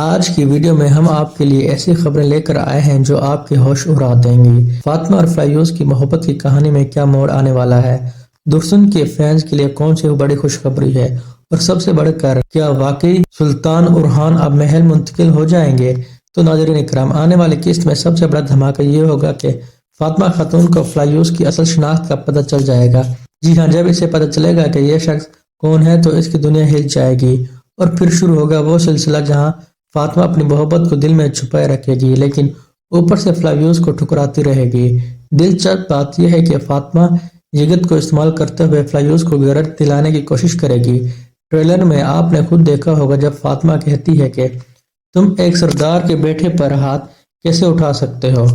آج کی ویڈیو میں ہم آپ کے لیے ایسی خبریں لے کر آئے ہیں جو آپ کے ہوش اڑا دیں گی۔ فاطمہ اور فیروز کی محبت کی کہانی میں کیا موڑ آنے والا ہے، درسن کے فینز کے لیے کون سی بڑی خوشخبری ہے، اور سب سے بڑھ کر کیا واقعی سلطان ارحان اب محل منتقل ہو جائیں گے؟ تو ناظرین اکرام، آنے والی قسط میں سب سے بڑا دھماکہ یہ ہوگا کہ فاطمہ خاتون کو فیروز کی اصل شناخت کا پتہ چل جائے گا۔ جی ہاں، جب اسے پتہ چلے گا کہ یہ شخص کون ہے تو اس کی دنیا ہل جائے گی، اور پھر شروع ہوگا وہ سلسلہ جہاں فاطمہ اپنی محبت کو دل میں چھپائے رکھے گی لیکن اوپر سے فیروز کو ٹھکراتی رہے گی۔ دلچسپ بات یہ ہے کہ فاطمہ جگت کو استعمال کرتے ہوئے فیروز کو غیرت دلانے کی کوشش کرے گی۔ ٹریلر میں آپ نے خود دیکھا ہوگا جب فاطمہ کہتی ہے کہ تم ایک سردار کے بیٹے پر ہاتھ کیسے اٹھا سکتے ہو،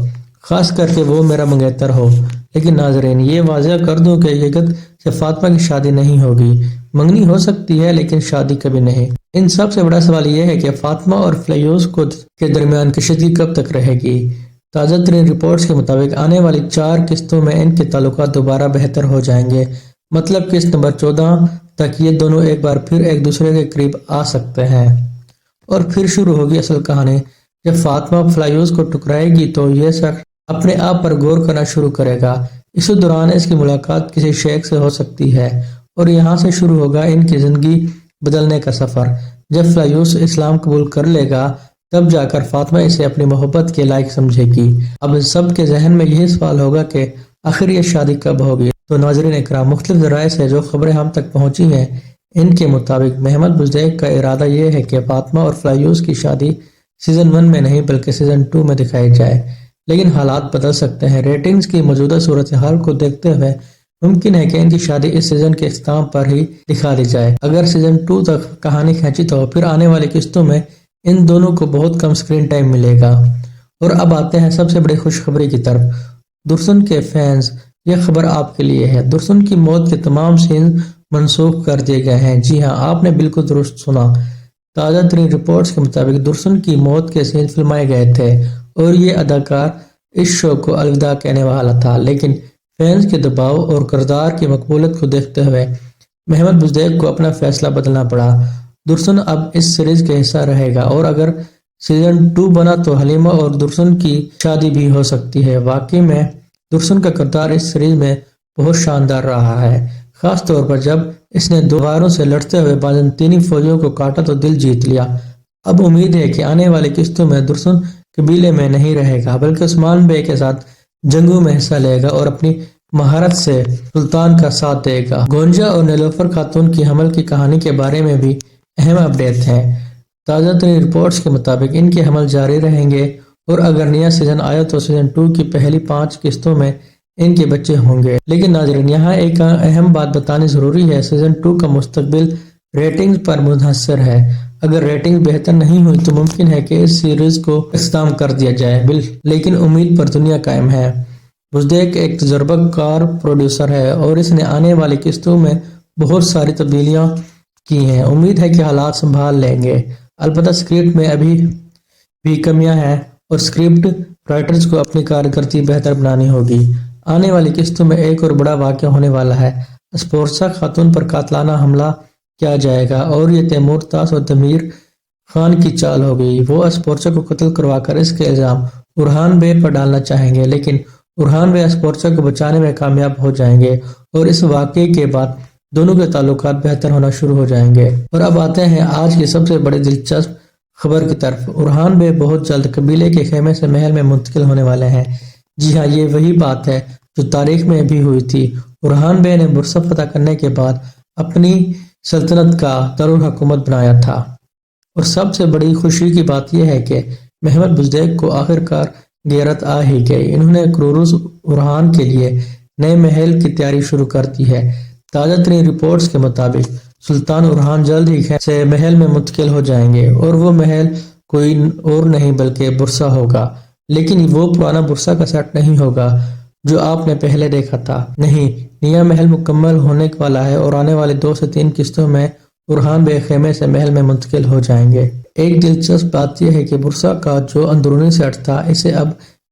خاص کر کے وہ میرا منگیتر ہو۔ لیکن ناظرین، یہ واضح کر دوں کہ جگت سے فاطمہ کی شادی نہیں ہوگی۔ منگنی ہو سکتی ہے لیکن شادی کبھی نہیں۔ ان سب سے بڑا سوال یہ ہے کہ فاطمہ اور فیروز کے درمیان کشیدگی کب تک رہے گی۔ تازہ ترین رپورٹس کے مطابق آنے والی 4 قسطوں میں ان کے تعلقات دوبارہ بہتر ہو جائیں گے، مطلب قسط نمبر 14 تک یہ دونوں ایک بار پھر ایک دوسرے کے قریب آ سکتے ہیں۔ اور پھر شروع ہوگی اصل کہانی۔ جب فاطمہ فیروز کو ٹکرائے گی تو یہ شخص اپنے آپ پر غور کرنا شروع کرے گا۔ اسی دوران اس کی ملاقات کسی شیخ سے ہو سکتی ہے اور یہاں سے شروع ہوگا ان کی زندگی بدلنے کا سفر۔ جب فیروز اسلام قبول کر لے گا تب جا کر فاطمہ اسے اپنی محبت کے لائق سمجھے گی۔ اب سب کے ذہن میں یہی سوال ہوگا کہ آخر یہ شادی کب ہوگی۔ تو ناظرین اکرام، مختلف ذرائع سے جو خبریں ہم تک پہنچی ہیں ان کے مطابق محمد بزدیق کا ارادہ یہ ہے کہ فاطمہ اور فیروز کی شادی سیزن 1 میں نہیں بلکہ سیزن 2 میں دکھائی جائے، لیکن حالات بدل سکتے ہیں۔ ریٹنگز کی موجودہ صورتحال کو دیکھتے ہوئے ممکن ہے کہ ان کی شادی اس سیزن کے اختتام پر ہی دکھا دی جائے۔ اگر سیزن 2 تک کہانی کھینچی تو پھر آنے والی قسطوں میں ان دونوں کو بہت کم سکرین ٹائم ملے گا۔ اور اب آتے ہیں سب سے بڑی خوشخبری کی طرف۔ درسن کے فینز، یہ خبر آپ کے لیے ہے۔ درسن کی موت کے تمام سینز منسوخ کر دیے گئے ہیں۔ جی ہاں، آپ نے بالکل درست سنا۔ تازہ ترین رپورٹس کے مطابق درسن کی موت کے سینز فلمائے گئے تھے اور یہ اداکار اس شو کو الوداع کہنے والا تھا، لیکن فینز کے دباؤ اور کردار کی مقبولیت کو دیکھتے ہوئے محمد بزدیق کو اپنا فیصلہ بدلنا پڑا۔ درسن اب اس سیریز کا حصہ رہے گا اور اگر سیزن 2 بنا تو حلیمہ اور درسن کی شادی بھی ہو سکتی ہے۔ واقعی میں درسن کا کردار اس سیریز میں بہت شاندار رہا ہے، خاص طور پر جب اس نے دوغاروں سے لڑتے ہوئے بازنطینی فوجیوں کو کاٹا تو دل جیت لیا۔ اب امید ہے کہ آنے والی قسطوں میں درسن قبیلے میں نہیں رہے گا بلکہ عثمان بے کے ساتھ جنگوں میں حصہ لے گا اور اپنی مہارت سے سلطان کا ساتھ دے گا۔ گونجا اور نیلوفر خاتون کی حمل کی کہانی کے بارے میں بھی اہم اپڈیٹ ہیں۔ تازہ ترین رپورٹس کے مطابق ان کے حمل جاری رہیں گے اور اگر نیا سیزن آیا تو سیزن 2 کی پہلی 5 قسطوں میں ان کے بچے ہوں گے۔ لیکن ناظرین، یہاں ایک اہم بات بتانی ضروری ہے، سیزن 2 کا مستقبل ریٹنگز پر منحصر ہے۔ اگر ریٹنگ بہتر نہیں ہوئی تو ممکن ہے کہ اس سیریز کو اختتام کر دیا جائے، لیکن امید پر دنیا قائم ہے۔ بزدیق ایک تجربہ کار پروڈیوسر ہے اور اس نے آنے والی قسطوں میں بہت ساری تبدیلیاں کی ہیں۔ امید ہے کہ حالات سنبھال لیں گے، البتہ اسکرپٹ میں ابھی بھی کمیاں ہیں اور اسکرپٹ رائٹرز کو اپنی کارکردگی بہتر بنانی ہوگی۔ آنے والی قسطوں میں ایک اور بڑا واقعہ ہونے والا ہے۔ اسپورسا خاتون پر قاتلانہ حملہ کیا جائے گا اور یہ تیمور طاس اور تمیر خان کی چال ہوگی۔ وہ اسپورسا کو قتل کروا کر اس کے الزام ارحان بے پر ڈالنا چاہیں گے، لیکن ارحان بے اسپورسا کو بچانے میں کامیاب ہو جائیں گے اور اس واقعے کے بعد دونوں کے تعلقات بہتر ہونا شروع ہو جائیں گے۔ اور اب آتے ہیں آج کی سب سے بڑی دلچسپ خبر کی طرف۔ ارحان بے بہت جلد قبیلے کے خیمے سے محل میں منتقل ہونے والے ہیں۔ جی ہاں، یہ وہی بات ہے جو تاریخ میں بھی ہوئی تھی۔ ارحان بے نے برسا فتح کرنے کے بعد اپنی سلطنت کا دارالحکومت بنایا تھا، اور سب سے بڑی خوشی کی بات یہ ہے کہ محمد بزدیق کو آخرکار غیرت آ ہی گئی۔ انہوں نے کروز ارحان کے لیے نئے محل کی تیاری شروع کر دی ہے۔ تازہ ترین رپورٹس کے مطابق سلطان ارحان جلد ہی سے محل میں منتقل ہو جائیں گے اور وہ محل کوئی اور نہیں بلکہ برسا ہوگا، لیکن وہ پرانا برسا کا سیٹ نہیں ہوگا جو آپ نے پہلے دیکھا تھا۔ نہیں، نیا محل مکمل ہونے والا ہے اور آنے والی 2 سے 3 قسطوں میں ارحان بے خیمے سے محل میں منتقل ہو جائیں گے۔ ایک دلچسپ بات یہ ہے کہ برسا کا جو اندرونی سیٹ تھا اسے اب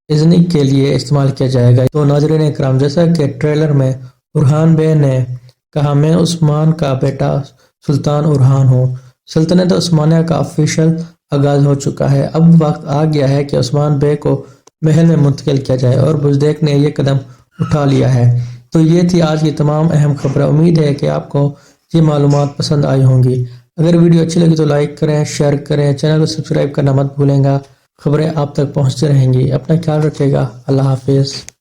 ایزنک کے لیے استعمال کیا جائے گا۔ تو ناظرین اکرام، جیسا کہ ٹریلر میں ارحان بے نے کہا، میں عثمان کا بیٹا سلطان ارحان ہوں، سلطنت عثمانیہ کا آفیشل آغاز ہو چکا ہے۔ اب وقت آ گیا ہے کہ عثمان بے کو محل میں منتقل کیا جائے اور بزدیک نے یہ قدم اٹھا لیا ہے۔ تو یہ تھی آج کی تمام اہم خبریں۔ امید ہے کہ آپ کو یہ معلومات پسند آئی ہوں گی۔ اگر ویڈیو اچھی لگی تو لائک کریں، شیئر کریں، چینل کو سبسکرائب کرنا مت بھولیں گا۔ خبریں آپ تک پہنچتے رہیں گی۔ اپنا خیال رکھے گا۔ اللہ حافظ۔